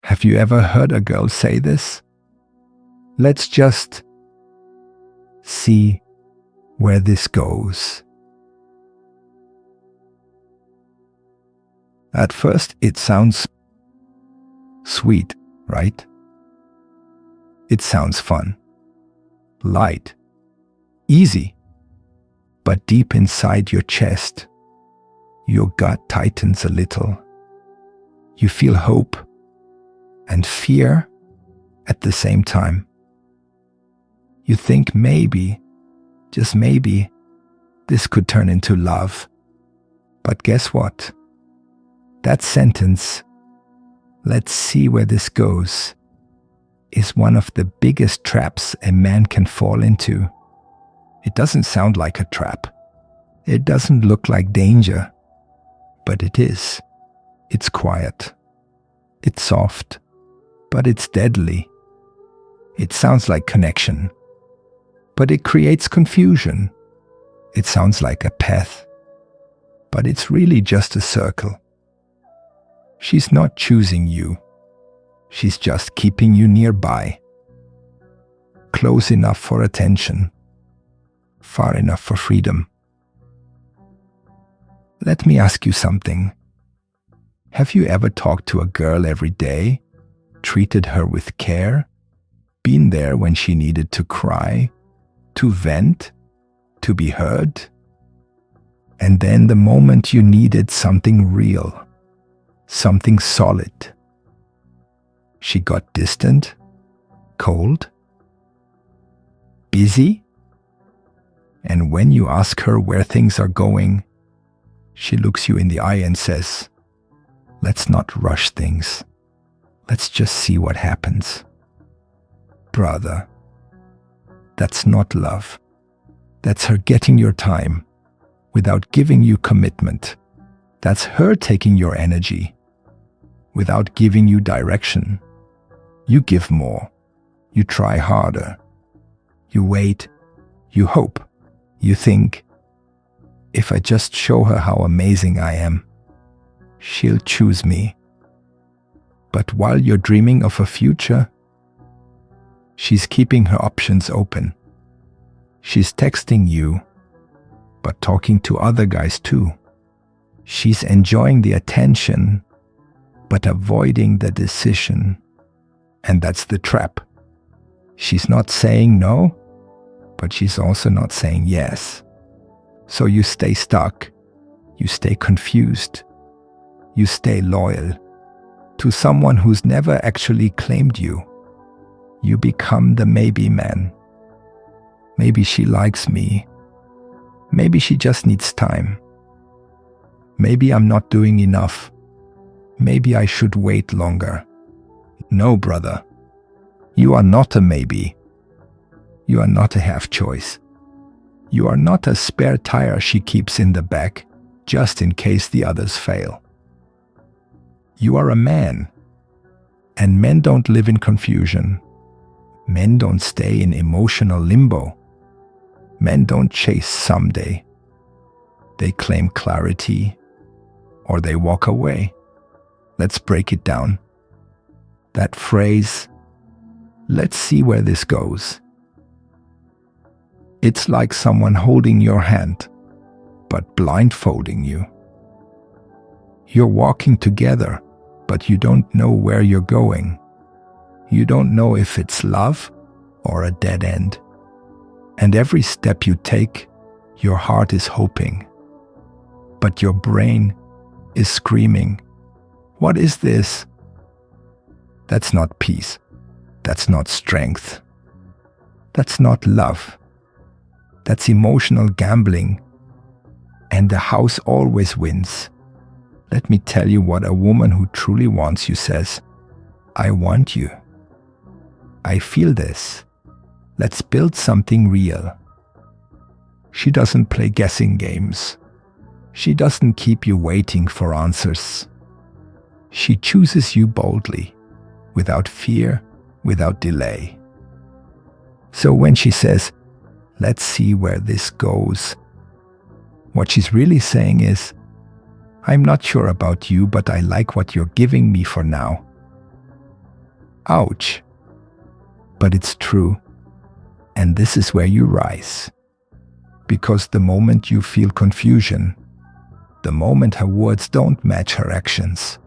Have you ever heard a girl say this? Let's just see where this goes. At first, it sounds sweet, right? It sounds fun, light, easy. But deep inside your chest, your gut tightens a little. You feel hope and fear at the same time. You think maybe, just maybe, this could turn into love. But guess what? That sentence, "Let's see where this goes," is one of the biggest traps a man can fall into. It doesn't sound like a trap. It doesn't look like danger. But it is. It's quiet. It's soft. But it's deadly. It sounds like connection. But it creates confusion. It sounds like a path. But it's really just a circle. She's not choosing you. She's just keeping you nearby. Close enough for attention. Far enough for freedom. Let me ask you something. Have you ever talked to a girl every day, treated her with care, been there when she needed to cry, to vent, to be heard? And then the moment you needed something real, something solid, she got distant, cold, busy? And when you ask her where things are going, she looks you in the eye and says, "Let's not rush things. Let's just see what happens." Brother, that's not love. That's her getting your time without giving you commitment. That's her taking your energy without giving you direction. You give more. You try harder. You wait. You hope. You think, if I just show her how amazing I am, she'll choose me. But while you're dreaming of a future, she's keeping her options open. She's texting you, but talking to other guys too. She's enjoying the attention, but avoiding the decision. And that's the trap. She's not saying no, but she's also not saying yes. So you stay stuck, you stay confused, you stay loyal to someone who's never actually claimed you. You become the maybe man. Maybe she likes me. Maybe she just needs time. Maybe I'm not doing enough. Maybe I should wait longer. No, brother. You are not a maybe. You are not a half choice. You are not a spare tire she keeps in the back, just in case the others fail. You are a man. And men don't live in confusion. Men don't stay in emotional limbo. Men don't chase someday. They claim clarity, or they walk away. Let's break it down. That phrase, "Let's see where this goes." It's like someone holding your hand, but blindfolding you. You're walking together, but you don't know where you're going. You don't know if it's love or a dead end. And every step you take, your heart is hoping. But your brain is screaming, "What is this?" That's not peace. That's not strength. That's not love. That's emotional gambling. And the house always wins. Let me tell you what a woman who truly wants you says. "I want you. I feel this. Let's build something real." She doesn't play guessing games. She doesn't keep you waiting for answers. She chooses you boldly, without fear, without delay. So when she says, "Let's see where this goes," what she's really saying is, "I'm not sure about you, but I like what you're giving me for now. Ouch. But it's true. And this is where you rise. Because the moment you feel confusion, the moment her words don't match her actions,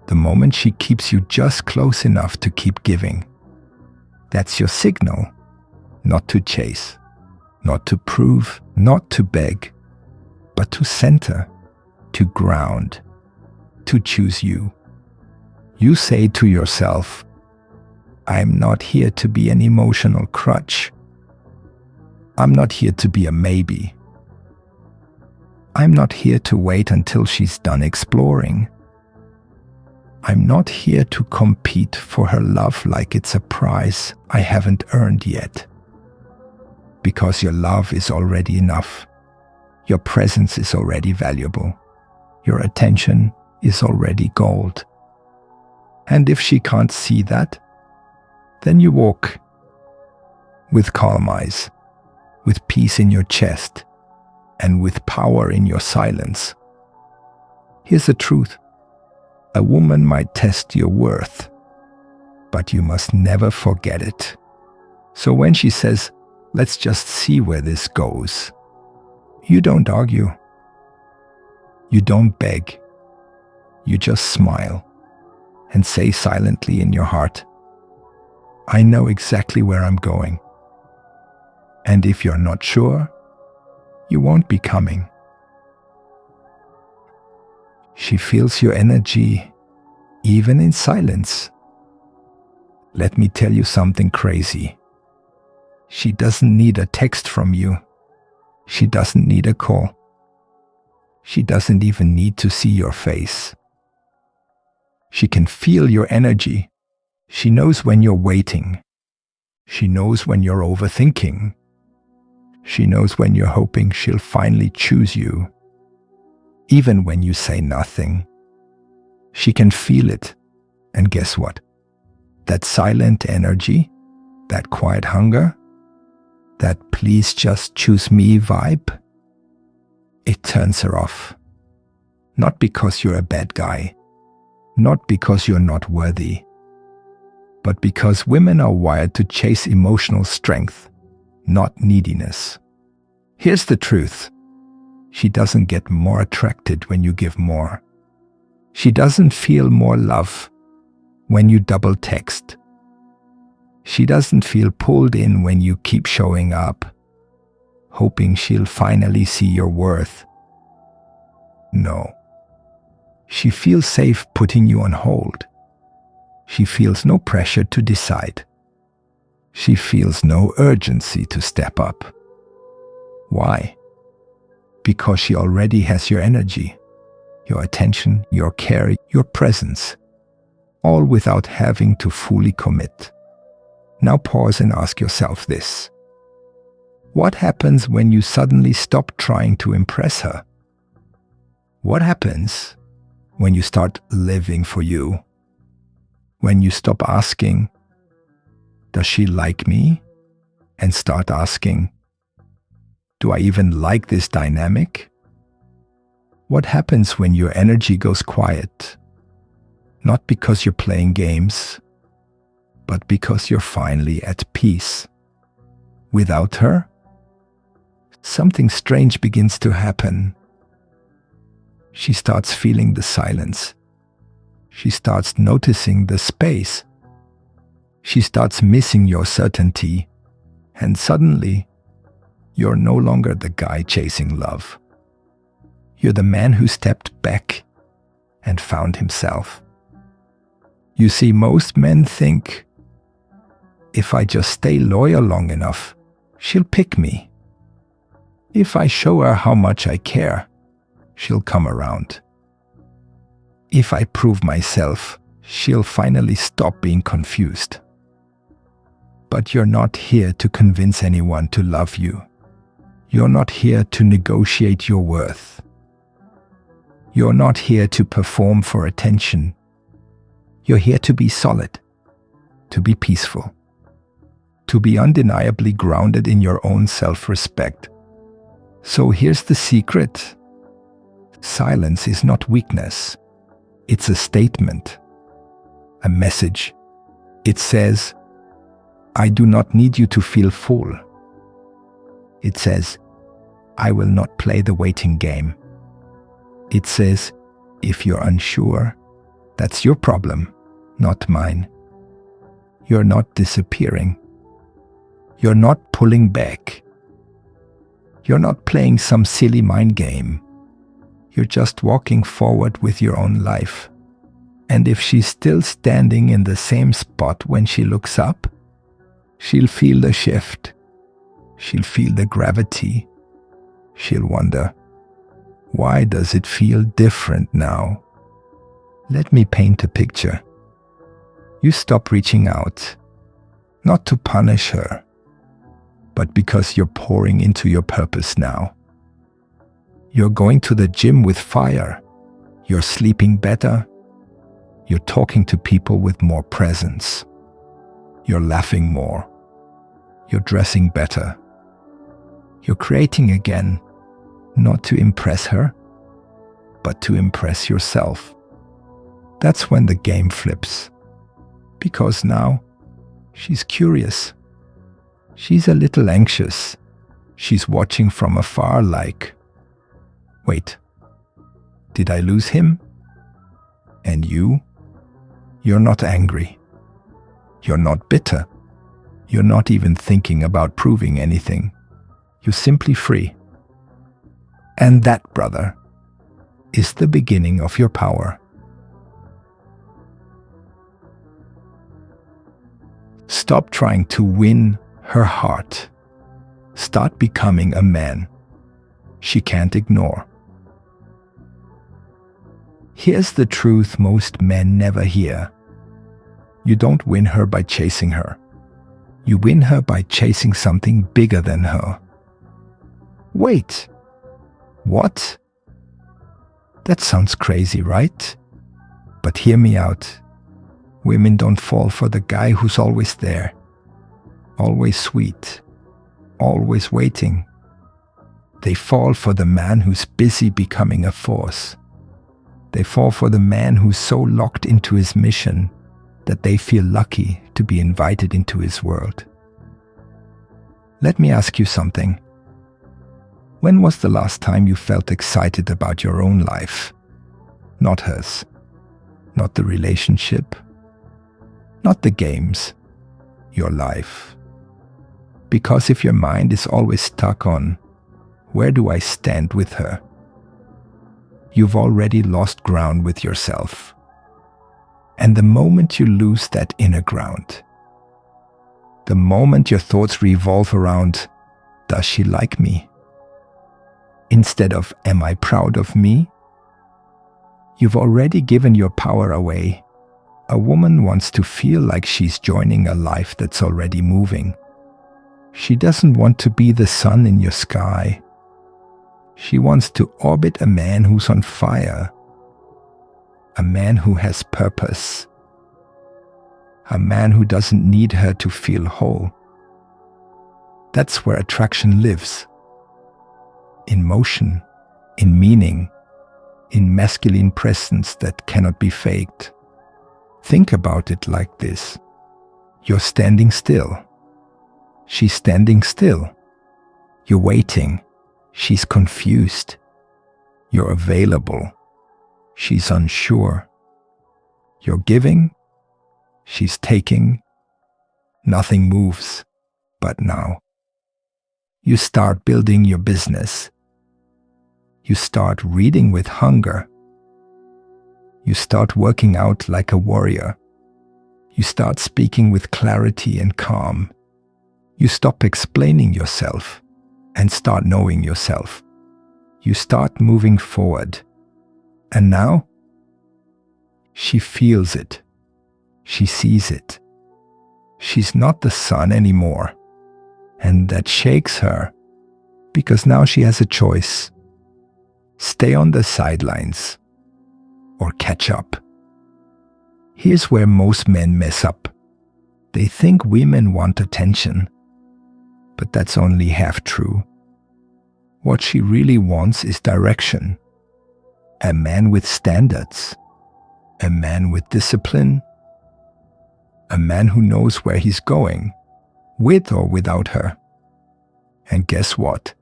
the moment she keeps you just close enough to keep giving, that's your signal. Not to chase, not to prove, not to beg, but to center, to ground, to choose you. You say to yourself, I'm not here to be an emotional crutch. I'm not here to be a maybe. I'm not here to wait until she's done exploring. I'm not here to compete for her love like it's a prize I haven't earned yet. Because your love is already enough. Your presence is already valuable. Your attention is already gold. And if she can't see that, then you walk with calm eyes, with peace in your chest, and with power in your silence. Here's the truth. A woman might test your worth, but you must never forget it. So when she says, let's just see where this goes, you don't argue. You don't beg. You just smile and say silently in your heart, I know exactly where I'm going. And if you're not sure, you won't be coming. She feels your energy, even in silence. Let me tell you something crazy. She doesn't need a text from you. She doesn't need a call. She doesn't even need to see your face. She can feel your energy. She knows when you're waiting. She knows when you're overthinking. She knows when you're hoping she'll finally choose you. Even when you say nothing. She can feel it. And guess what? That silent energy, that quiet hunger, that please just choose me vibe, it turns her off. Not because you're a bad guy, not because you're not worthy, but because women are wired to chase emotional strength, not neediness. Here's the truth. She doesn't get more attracted when you give more. She doesn't feel more love when you double text. She doesn't feel pulled in when you keep showing up, hoping she'll finally see your worth. No. She feels safe putting you on hold. She feels no pressure to decide. She feels no urgency to step up. Why? Because she already has your energy, your attention, your care, your presence, all without having to fully commit. Now pause and ask yourself this. What happens when you suddenly stop trying to impress her? What happens when you start living for you? When you stop asking, does she like me? And start asking, do I even like this dynamic? What happens when your energy goes quiet? Not because you're playing games, but because you're finally at peace. Without her, something strange begins to happen. She starts feeling the silence. She starts noticing the space. She starts missing your certainty. And suddenly, you're no longer the guy chasing love. You're the man who stepped back and found himself. You see, most men think, if I just stay loyal long enough, she'll pick me. If I show her how much I care, she'll come around. If I prove myself, she'll finally stop being confused. But you're not here to convince anyone to love you. You're not here to negotiate your worth. You're not here to perform for attention. You're here to be solid, to be peaceful, to be undeniably grounded in your own self-respect. So here's the secret. Silence is not weakness. It's a statement, a message It says, I do not need you to feel full. It says, I will not play the waiting game. It says, if you're unsure, that's your problem, not mine. You're not disappearing. You're not pulling back. You're not playing some silly mind game. You're just walking forward with your own life. And if she's still standing in the same spot when she looks up, she'll feel the shift. She'll feel the gravity. She'll wonder, why does it feel different now? Let me paint a picture. You stop reaching out, not to punish her, but because you're pouring into your purpose now. You're going to the gym with fire. You're sleeping better. You're talking to people with more presence. You're laughing more. You're dressing better. You're creating again, not to impress her, but to impress yourself. That's when the game flips. Because now, she's curious. She's a little anxious. She's watching from afar like, wait, did I lose him? And you? You're not angry. You're not bitter. You're not even thinking about proving anything. You're simply free. And that, brother, is the beginning of your power. Stop trying to win her heart. Start becoming a man she can't ignore. Here's the truth most men never hear. You don't win her by chasing her. You win her by chasing something bigger than her. Wait, what? That sounds crazy, right? But hear me out. Women don't fall for the guy who's always there, always sweet, always waiting. They fall for the man who's busy becoming a force. They fall for the man who's so locked into his mission that they feel lucky to be invited into his world. Let me ask you something. When was the last time you felt excited about your own life? Not hers. Not the relationship. Not the games. Your life. Because if your mind is always stuck on, where do I stand with her? You've already lost ground with yourself. And the moment you lose that inner ground, the moment your thoughts revolve around, does she like me? Instead of, am I proud of me? You've already given your power away. A woman wants to feel like she's joining a life that's already moving. She doesn't want to be the sun in your sky. She wants to orbit a man who's on fire. A man who has purpose. A man who doesn't need her to feel whole. That's where attraction lives. In motion, in meaning, in masculine presence that cannot be faked. Think about it like this. You're standing still. She's standing still. You're waiting. She's confused. You're available. She's unsure. You're giving. She's taking. Nothing moves. But now. You start building your business. You start reading with hunger. You start working out like a warrior. You start speaking with clarity and calm. You stop explaining yourself and start knowing yourself. You start moving forward. And now, she feels it. She sees it. She's not the sun anymore. And that shakes her, because now she has a choice. Stay on the sidelines or catch up. Here's where most men mess up. They think women want attention, but that's only half true. What she really wants is direction. A man with standards. A man with discipline. A man who knows where he's going, with or without her. And guess what?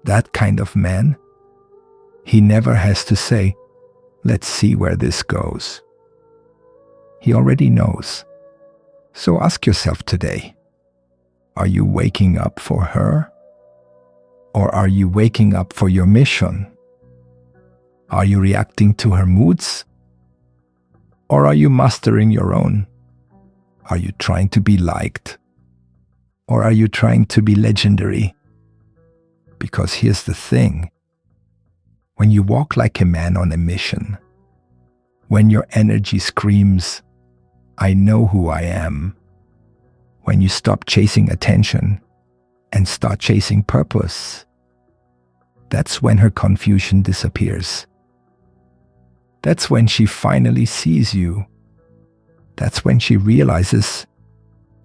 That kind of man, he never has to say, let's see where this goes. He already knows. So ask yourself today, are you waking up for her? Or are you waking up for your mission? Are you reacting to her moods? Or are you mastering your own? Are you trying to be liked? Or are you trying to be legendary? Because here's the thing. When you walk like a man on a mission, when your energy screams, I know who I am, when you stop chasing attention and start chasing purpose, that's when her confusion disappears. That's when she finally sees you. That's when she realizes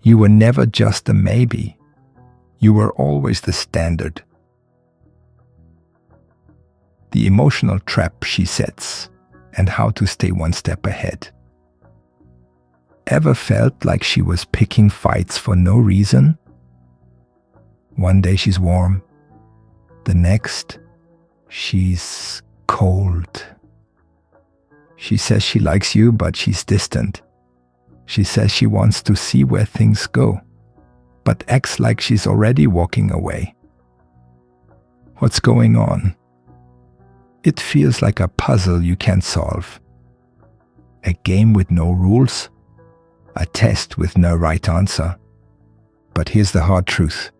you were never just a maybe. You were always the standard. The emotional trap she sets and how to stay one step ahead. Ever felt like she was picking fights for no reason? One day she's warm, the next she's cold. She says she likes you, but she's distant. She says she wants to see where things go, but acts like she's already walking away. What's going on? It feels like a puzzle you can't solve. A game with no rules. A test with no right answer. But here's the hard truth.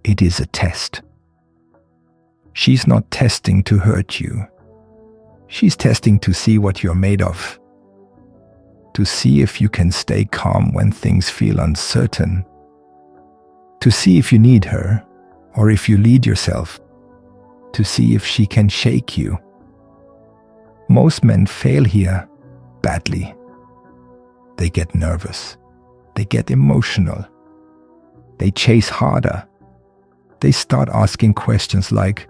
It is a test. She's not testing to hurt you. She's testing to see what you're made of. To see if you can stay calm when things feel uncertain. To see if you need her, or if you lead yourself. To see if she can shake you. Most men fail here badly. They get nervous. They get emotional. They chase harder. They start asking questions like,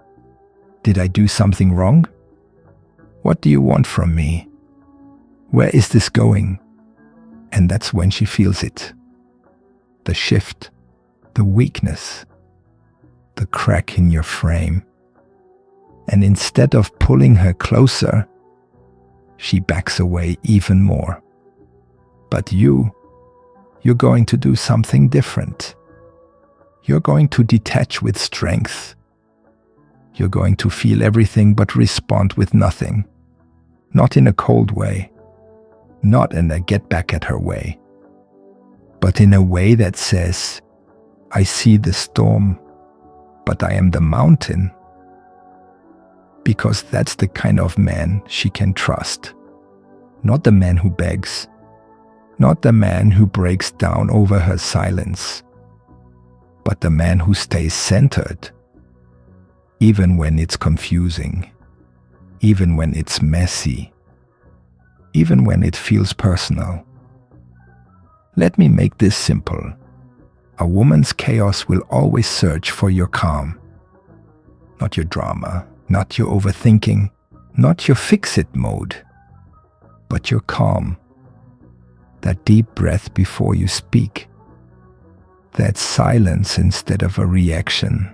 did I do something wrong? What do you want from me? Where is this going? And that's when she feels it. The shift, the weakness, the crack in your frame. And instead of pulling her closer, she backs away even more. But you're going to do something different. You're going to detach with strength. You're going to feel everything but respond with nothing. Not in a cold way. Not in a get back at her way. But in a way that says, I see the storm, but I am the mountain. Because that's the kind of man she can trust. Not the man who begs. Not the man who breaks down over her silence. But the man who stays centered. Even when it's confusing. Even when it's messy. Even when it feels personal. Let me make this simple. A woman's chaos will always search for your calm. Not your drama. Not your overthinking, not your fix-it mode, but your calm. That deep breath before you speak. That silence instead of a reaction.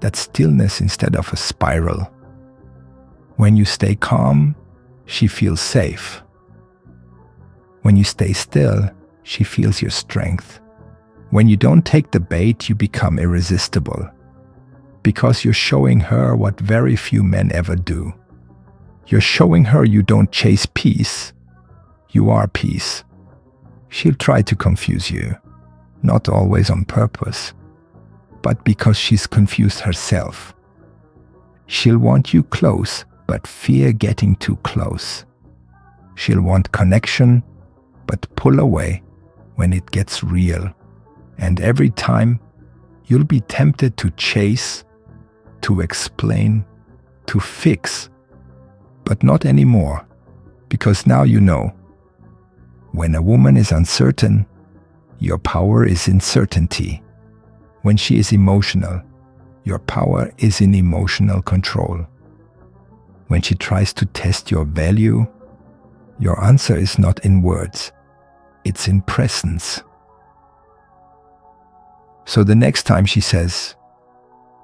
That stillness instead of a spiral. When you stay calm, she feels safe. When you stay still, she feels your strength. When you don't take the bait, you become irresistible. Because you're showing her what very few men ever do. You're showing her you don't chase peace. You are peace. She'll try to confuse you, not always on purpose, but because she's confused herself. She'll want you close, but fear getting too close. She'll want connection, but pull away when it gets real. And every time, you'll be tempted to chase, to explain, to fix, but not anymore, because now you know. When a woman is uncertain, your power is in certainty. When she is emotional, your power is in emotional control. When she tries to test your value, your answer is not in words. it's in presence. So the next time she says,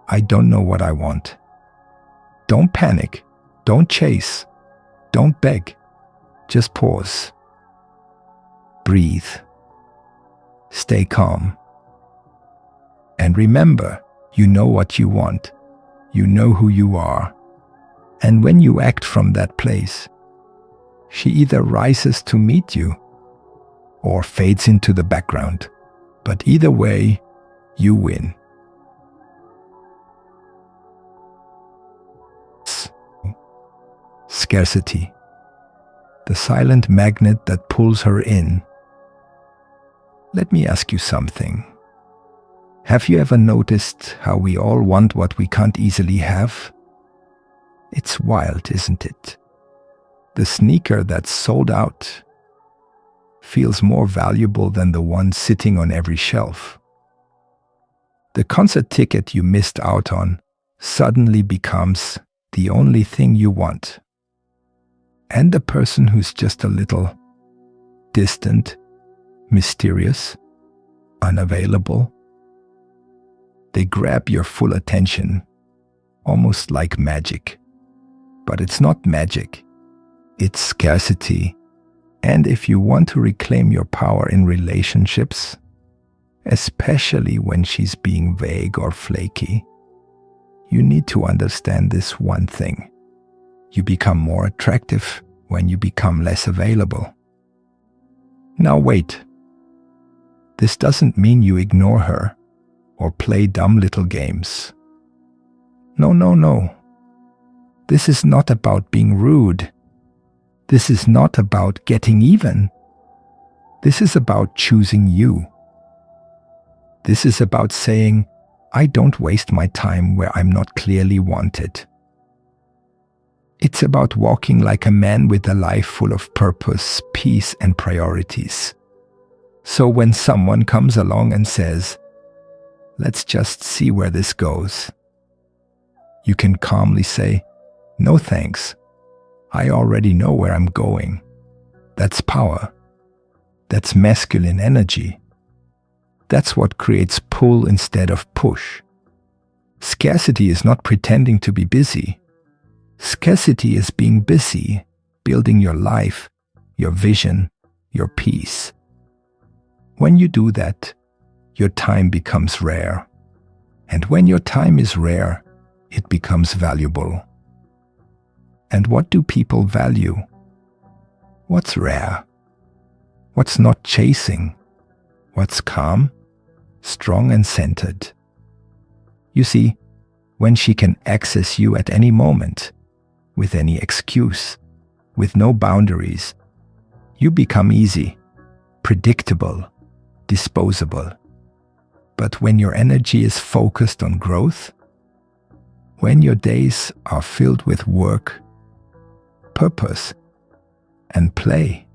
I don't know what I want, don't panic, don't chase, don't beg, just pause. Breathe. Stay calm. And remember, you know what you want. You know who you are. And when you act from that place, she either rises to meet you or fades into the background. But either way, you win. Scarcity. The silent magnet that pulls her in. Let me ask you something. Have you ever noticed how we all want what we can't easily have? It's wild, isn't it? The sneaker that's sold out feels more valuable than the one sitting on every shelf. The concert ticket you missed out on suddenly becomes the only thing you want. And the person who's just a little distant, mysterious, unavailable, they grab your full attention, almost like magic. But it's not magic, it's scarcity. And if you want to reclaim your power in relationships, especially when she's being vague or flaky, you need to understand this one thing. You become more attractive when you become less available. Now wait. This doesn't mean you ignore her or play dumb little games. No. This is not about being rude. This is not about getting even. This is about choosing you. This is about saying, I don't waste my time where I'm not clearly wanted. It's about walking like a man with a life full of purpose, peace, and priorities. So when someone comes along and says, let's just see where this goes, you can calmly say, no thanks. I already know where I'm going. That's power. That's masculine energy. That's what creates pull instead of push. Scarcity is not pretending to be busy. Scarcity is being busy, building your life, your vision, your peace. When you do that, your time becomes rare. And when your time is rare, it becomes valuable. And what do people value? What's rare? What's not chasing? What's calm, strong, and centered? You see, when she can access you at any moment, with any excuse, with no boundaries, you become easy, predictable, disposable. But when your energy is focused on growth, when your days are filled with work, purpose, and play,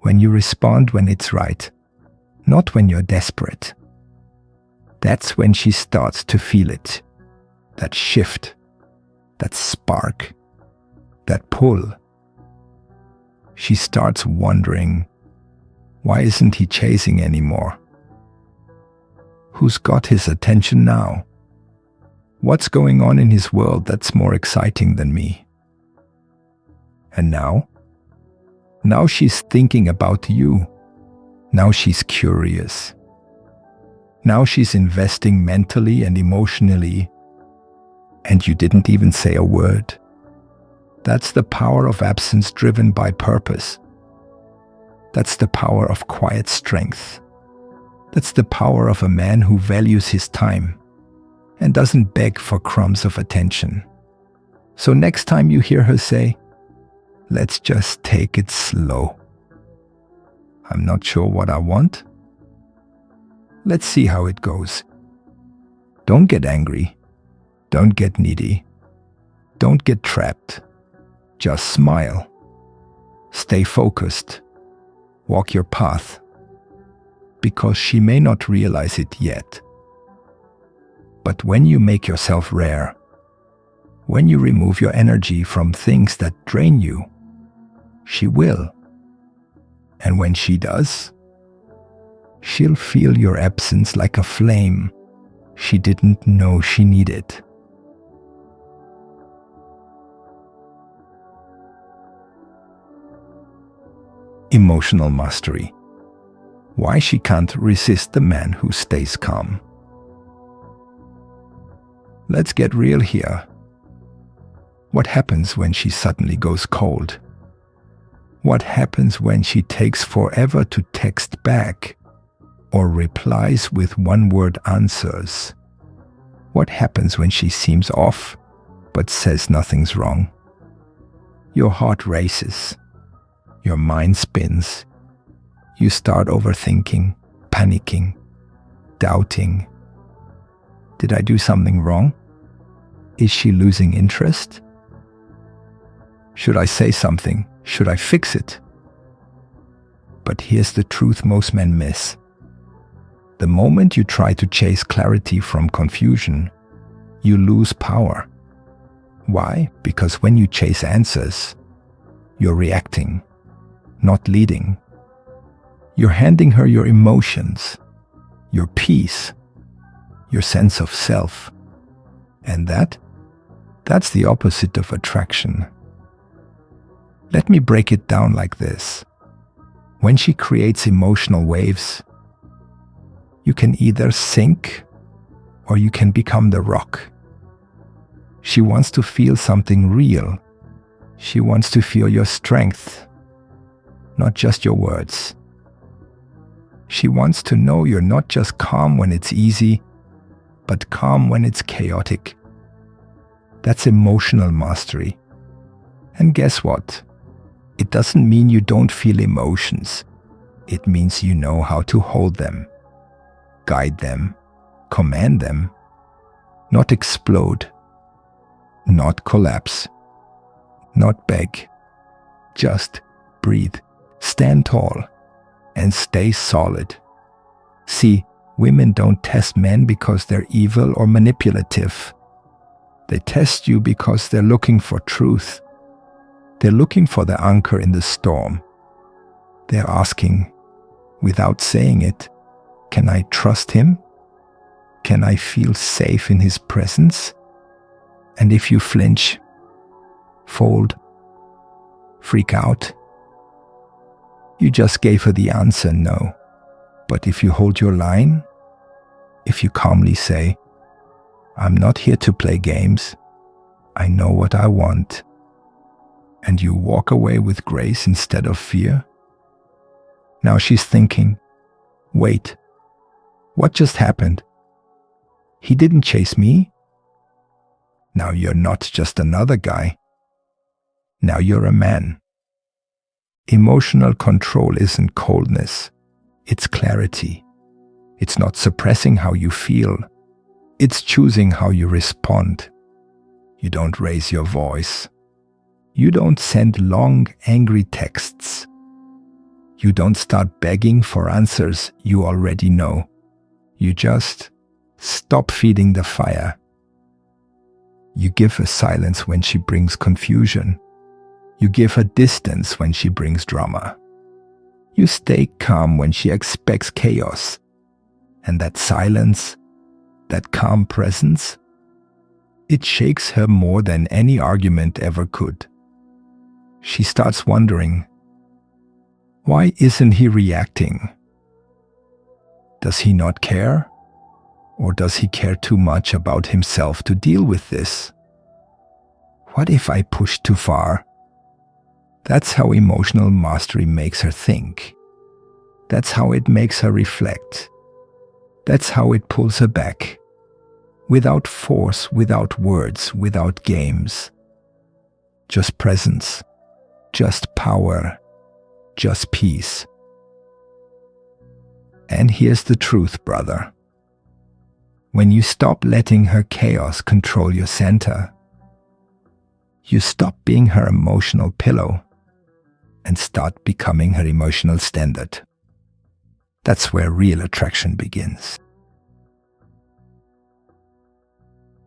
when you respond when it's right, not when you're desperate, that's when she starts to feel it, that shift, that spark, that pull. She starts wondering, why isn't he chasing anymore? Who's got his attention now? What's going on in his world that's more exciting than me? And now? Now she's thinking about you. Now she's curious. Now she's investing mentally and emotionally, and you didn't even say a word. That's the power of absence driven by purpose. That's the power of quiet strength. That's the power of a man who values his time and doesn't beg for crumbs of attention. So next time you hear her say, let's just take it slow. I'm not sure what I want. Let's see how it goes. Don't get angry. Don't get needy. Don't get trapped. Just smile. Stay focused. Walk your path. Because she may not realize it yet. But when you make yourself rare, when you remove your energy from things that drain you, she will. And when she does, she'll feel your absence like a flame she didn't know she needed. Emotional mastery. Why she can't resist the man who stays calm. Let's get real here. What happens when she suddenly goes cold? What happens when she takes forever to text back or replies with one-word answers? What happens when she seems off but says nothing's wrong? Your heart races. Your mind spins. You start overthinking, panicking, doubting. Did I do something wrong? Is she losing interest? Should I say something? Should I fix it? But here's the truth most men miss. The moment you try to chase clarity from confusion, you lose power. Why? Because when you chase answers, you're reacting, not leading. You're handing her your emotions, your peace, your sense of self. And that's the opposite of attraction. Let me break it down like this. When she creates emotional waves, you can either sink or you can become the rock. She wants to feel something real. She wants to feel your strength, not just your words. She wants to know you're not just calm when it's easy, but calm when it's chaotic. That's emotional mastery. And guess what? It doesn't mean you don't feel emotions. It means you know how to hold them, guide them, command them, not explode, not collapse, not beg. Just breathe, stand tall, and stay solid. See, women don't test men because they're evil or manipulative. They test you because they're looking for truth. They're looking for the anchor in the storm. They're asking, without saying it, can I trust him? Can I feel safe in his presence? And if you flinch, fold, freak out, you just gave her the answer no. But if you hold your line, if you calmly say, I'm not here to play games, I know what I want, and you walk away with grace instead of fear, now she's thinking, wait, what just happened? He didn't chase me. Now you're not just another guy. Now you're a man. Emotional control isn't coldness. It's clarity. It's not suppressing how you feel. It's choosing how you respond. You don't raise your voice. You don't send long, angry texts. You don't start begging for answers you already know. You just stop feeding the fire. You give her silence when she brings confusion. You give her distance when she brings drama. You stay calm when she expects chaos. And that silence, that calm presence, it shakes her more than any argument ever could. She starts wondering, why isn't he reacting? Does he not care? Or does he care too much about himself to deal with this? What if I push too far? That's how emotional mastery makes her think. That's how it makes her reflect. That's how it pulls her back. Without force, without words, without games. Just presence. Just power. Just peace. And here's the truth, brother. When you stop letting her chaos control your center, you stop being her emotional pillow and start becoming her emotional standard. That's where real attraction begins.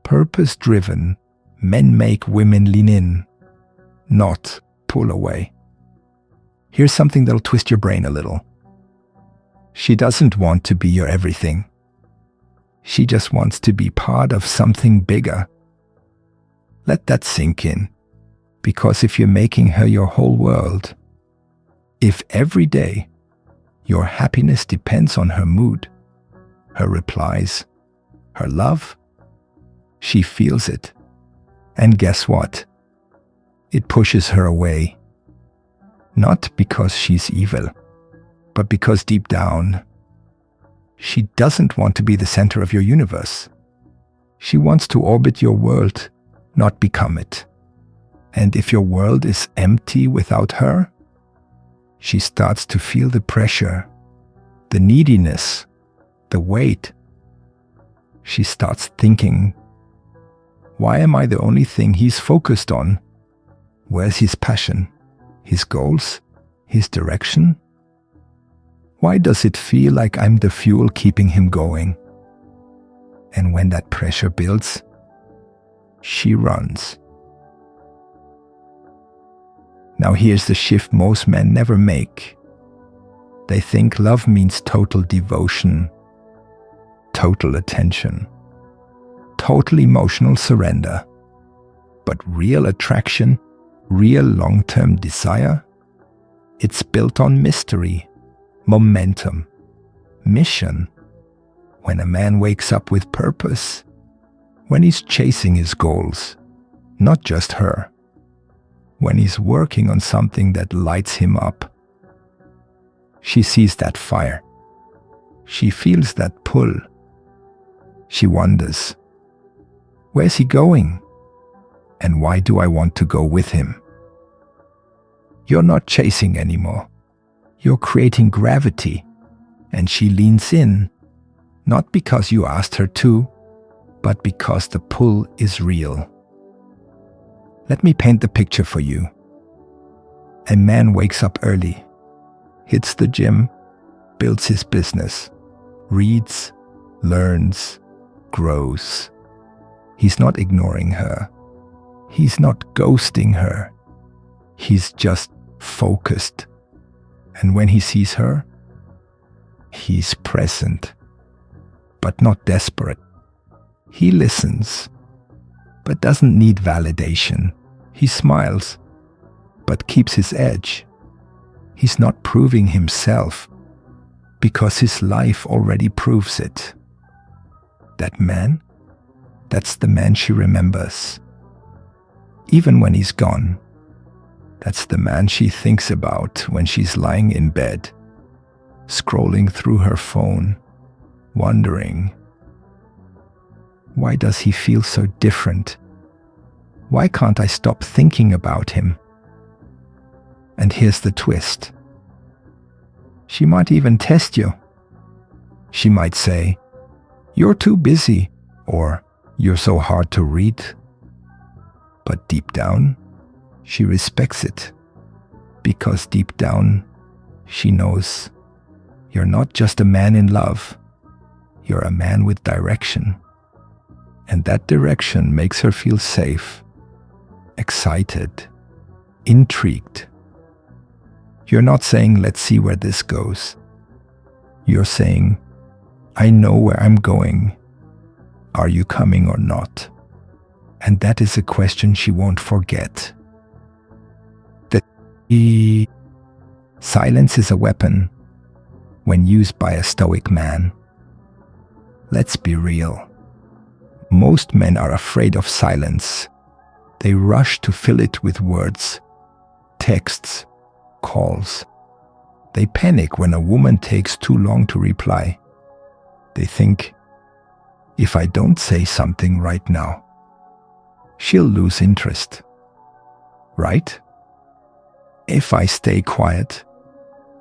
Purpose-driven, men make women lean in, not pull away. Here's something that'll twist your brain a little. She doesn't want to be your everything. She just wants to be part of something bigger. Let that sink in, because if you're making her your whole world, if every day your happiness depends on her mood, her replies, her love, she feels it. And guess what? It pushes her away. Not because she's evil, but because deep down, she doesn't want to be the center of your universe. She wants to orbit your world, not become it. And if your world is empty without her, she starts to feel the pressure, the neediness, the weight. She starts thinking, why am I the only thing he's focused on? Where's his passion, his goals, his direction? Why does it feel like I'm the fuel keeping him going? And when that pressure builds, she runs. Now here's the shift most men never make. They think love means total devotion, total attention, total emotional surrender. But real attraction, real long-term desire, it's built on mystery, momentum, mission. When a man wakes up with purpose, when he's chasing his goals, not just her, when he's working on something that lights him up, she sees that fire. She feels that pull. She wonders, where's he going? And why do I want to go with him? You're not chasing anymore. You're creating gravity, and she leans in, not because you asked her to, but because the pull is real. Let me paint the picture for you. A man wakes up early, hits the gym, builds his business, reads, learns, grows. He's not ignoring her. He's not ghosting her. He's just focused. And when he sees her, he's present, but not desperate. He listens, but doesn't need validation. He smiles, but keeps his edge. He's not proving himself, because his life already proves it. That man, that's the man she remembers. Even when he's gone, that's the man she thinks about when she's lying in bed, scrolling through her phone, wondering, why does he feel so different? Why can't I stop thinking about him? And here's the twist. She might even test you. She might say, you're too busy, or you're so hard to read. But deep down, she respects it, because deep down, she knows you're not just a man in love, you're a man with direction. And that direction makes her feel safe, excited, intrigued. You're not saying, let's see where this goes. You're saying, I know where I'm going. Are you coming or not? And that is a question she won't forget. Silence is a weapon when used by a Stoic man. Let's be real. Most men are afraid of silence. They rush to fill it with words, texts, calls. They panic when a woman takes too long to reply. They think, if I don't say something right now, she'll lose interest. Right? If I stay quiet,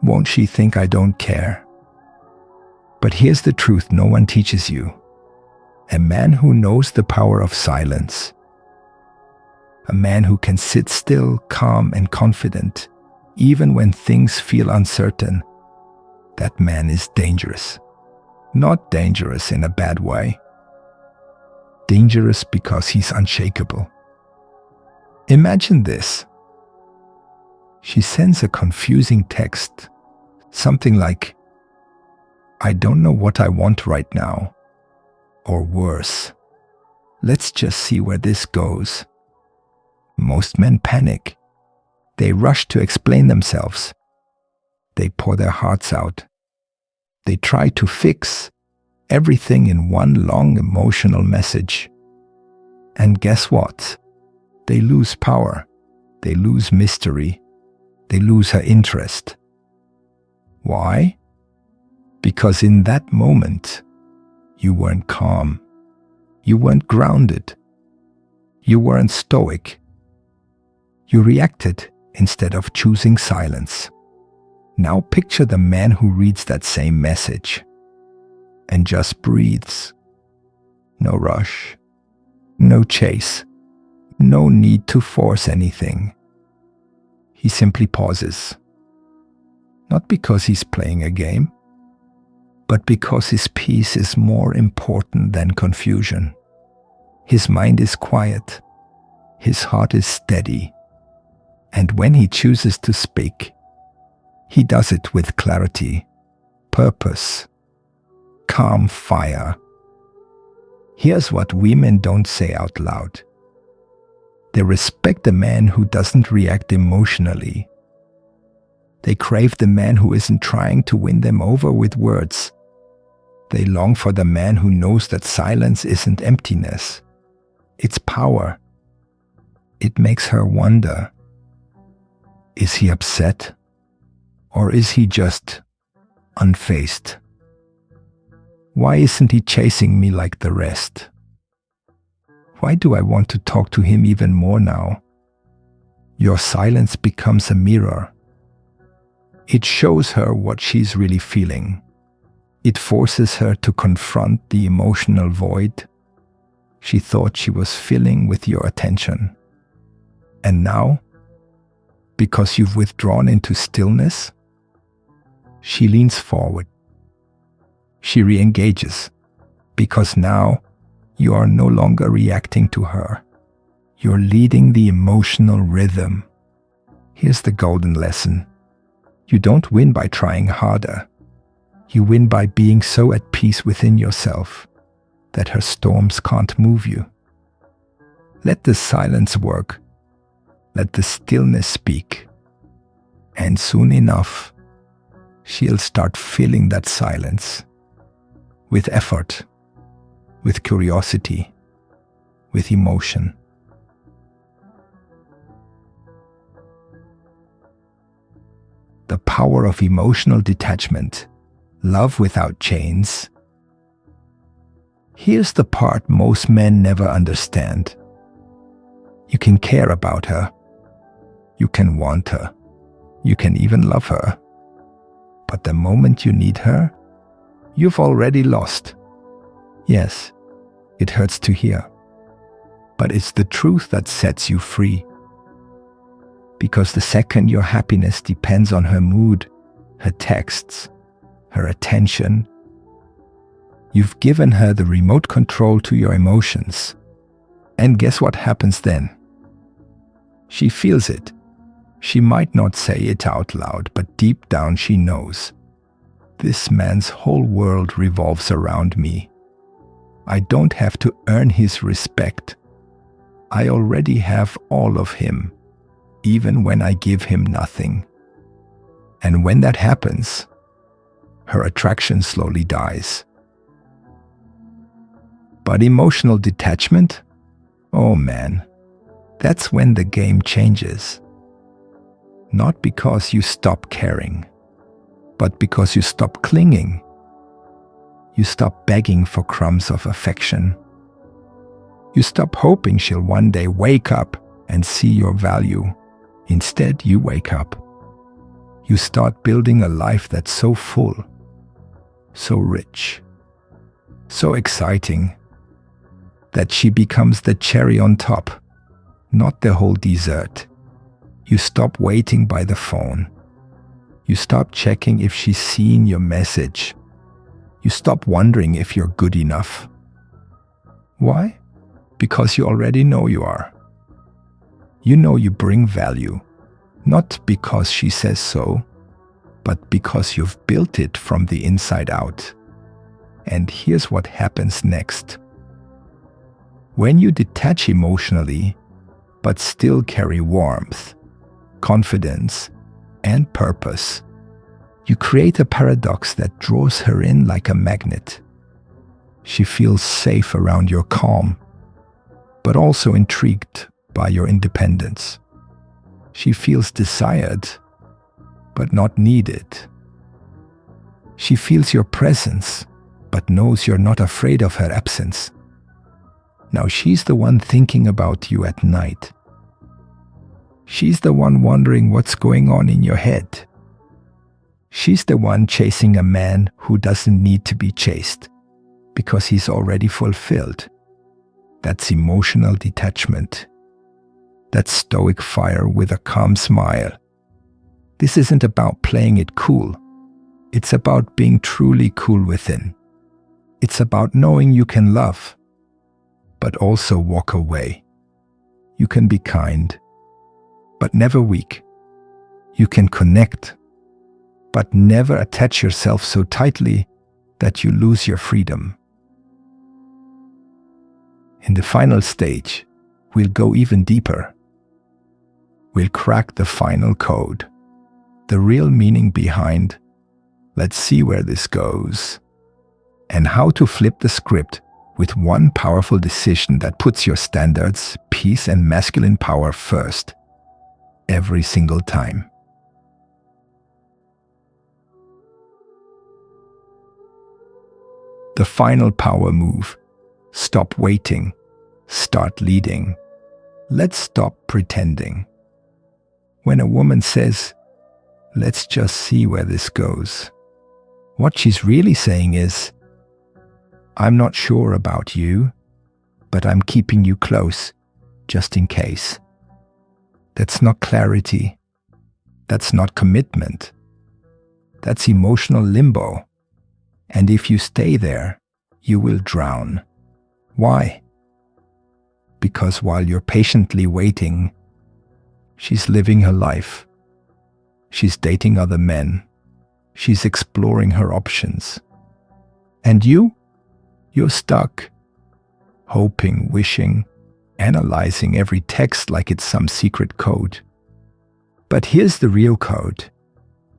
won't she think I don't care? But here's the truth no one teaches you. A man who knows the power of silence, a man who can sit still, calm and confident, even when things feel uncertain, that man is dangerous. Not dangerous in a bad way. Dangerous because he's unshakable. Imagine this. She sends a confusing text, something like, "I don't know what I want right now," or worse, "Let's just see where this goes." Most men panic. They rush to explain themselves. They pour their hearts out. They try to fix everything in one long emotional message. And guess what? They lose power. They lose mystery. They lose her interest. Why? Because in that moment, you weren't calm. You weren't grounded. You weren't stoic. You reacted instead of choosing silence. Now picture the man who reads that same message and just breathes. No rush, no chase, no need to force anything. He simply pauses. Not because he's playing a game, but because his peace is more important than confusion. His mind is quiet. His heart is steady. And when he chooses to speak, he does it with clarity, purpose, calm fire. Here's what women don't say out loud. They respect the man who doesn't react emotionally. They crave the man who isn't trying to win them over with words. They long for the man who knows that silence isn't emptiness. It's power. It makes her wonder, is he upset? Or is he just unfazed? Why isn't he chasing me like the rest? Why do I want to talk to him even more now? Your silence becomes a mirror. It shows her what she's really feeling. It forces her to confront the emotional void she thought she was filling with your attention. And now, because you've withdrawn into stillness, she leans forward. She re-engages, because now you are no longer reacting to her. You're leading the emotional rhythm. Here's the golden lesson. You don't win by trying harder. You win by being so at peace within yourself that her storms can't move you. Let the silence work. Let the stillness speak. And soon enough, she'll start filling that silence with effort, with curiosity, with emotion. The power of emotional detachment, love without chains. Here's the part most men never understand. You can care about her. You can want her. You can even love her. But the moment you need her, you've already lost. Yes, it hurts to hear. But it's the truth that sets you free. Because the second your happiness depends on her mood, her texts, her attention, you've given her the remote control to your emotions. And guess what happens then? She feels it. She might not say it out loud, but deep down she knows. This man's whole world revolves around me. I don't have to earn his respect. I already have all of him, even when I give him nothing. And when that happens, her attraction slowly dies. But emotional detachment? Oh man, that's when the game changes. Not because you stop caring, but because you stop clinging. You stop begging for crumbs of affection. You stop hoping she'll one day wake up and see your value. Instead, you wake up. You start building a life that's so full, so rich, so exciting, that she becomes the cherry on top, not the whole dessert. You stop waiting by the phone. You stop checking if she's seen your message. You stop wondering if you're good enough. Why? Because you already know you are. You know you bring value. Not because she says so, but because you've built it from the inside out. And here's what happens next. When you detach emotionally, but still carry warmth, confidence, and purpose, you create a paradox that draws her in like a magnet. She feels safe around your calm, but also intrigued by your independence. She feels desired, but not needed. She feels your presence, but knows you're not afraid of her absence. Now she's the one thinking about you at night. She's the one wondering what's going on in your head. She's the one chasing a man who doesn't need to be chased, because he's already fulfilled. That's emotional detachment. That's stoic fire with a calm smile. This isn't about playing it cool. It's about being truly cool within. It's about knowing you can love, but also walk away. You can be kind, but never weak. You can connect, but never attach yourself so tightly that you lose your freedom. In the final stage, we'll go even deeper. We'll crack the final code, the real meaning behind "let's see where this goes," and how to flip the script with one powerful decision that puts your standards, peace, and masculine power first, every single time. The final power move. Stop waiting. Start leading. Let's stop pretending. When a woman says, "let's just see where this goes," what she's really saying is, "I'm not sure about you, but I'm keeping you close, just in case." That's not clarity. That's not commitment. That's emotional limbo. And if you stay there, you will drown. Why? Because while you're patiently waiting, she's living her life. She's dating other men. She's exploring her options. And you're stuck, hoping, wishing, analyzing every text like it's some secret code. But here's the real code.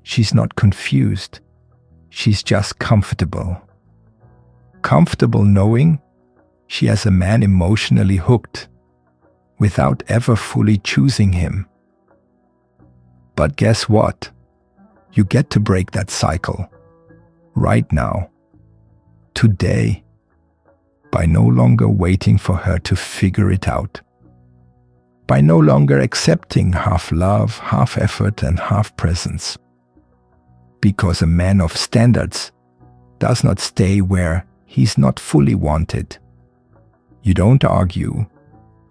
She's not confused. She's just comfortable. Comfortable knowing she has a man emotionally hooked without ever fully choosing him. But guess what? You get to break that cycle right now, today, by no longer waiting for her to figure it out, by no longer accepting half love, half effort, and half presence. Because a man of standards does not stay where he's not fully wanted. You don't argue.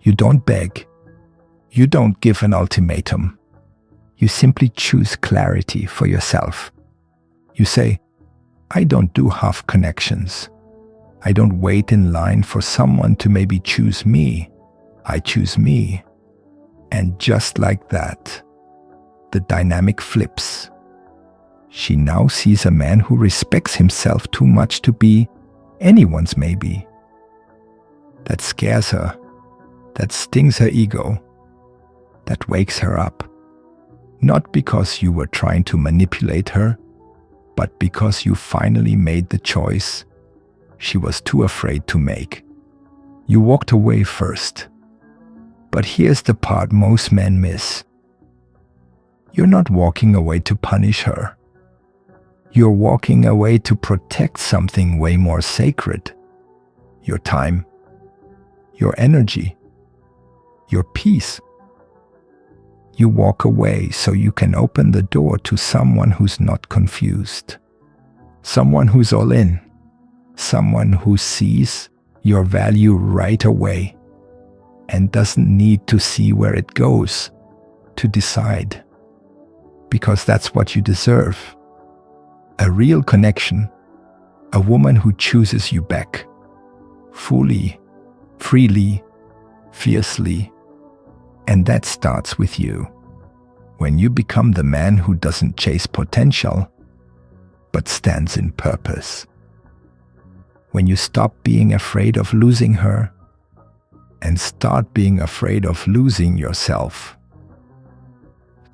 You don't beg. You don't give an ultimatum. You simply choose clarity for yourself. You say, "I don't do half connections. I don't wait in line for someone to maybe choose me. I choose me." And just like that, the dynamic flips. She now sees a man who respects himself too much to be anyone's maybe. That scares her. That stings her ego. That wakes her up. Not because you were trying to manipulate her, but because you finally made the choice she was too afraid to make. You walked away first. But here's the part most men miss. You're not walking away to punish her. You're walking away to protect something way more sacred. Your time, your energy, your peace. You walk away so you can open the door to someone who's not confused. Someone who's all in. Someone who sees your value right away and doesn't need to see where it goes to decide. Because that's what you deserve. A real connection. A woman who chooses you back. Fully, freely, fiercely. And that starts with you. When you become the man who doesn't chase potential, but stands in purpose. When you stop being afraid of losing her and start being afraid of losing yourself.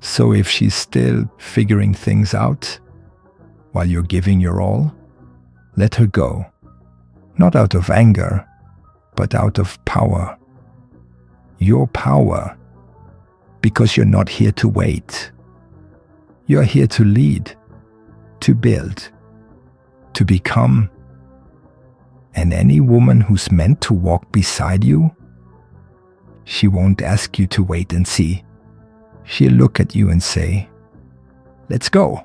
So if she's still figuring things out while you're giving your all, let her go. Not out of anger, but out of power. Your power, because you're not here to wait. You're here to lead, to build, to become. And any woman who's meant to walk beside you, she won't ask you to wait and see. She'll look at you and say, let's go.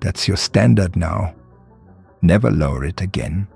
That's your standard now. Never lower it again.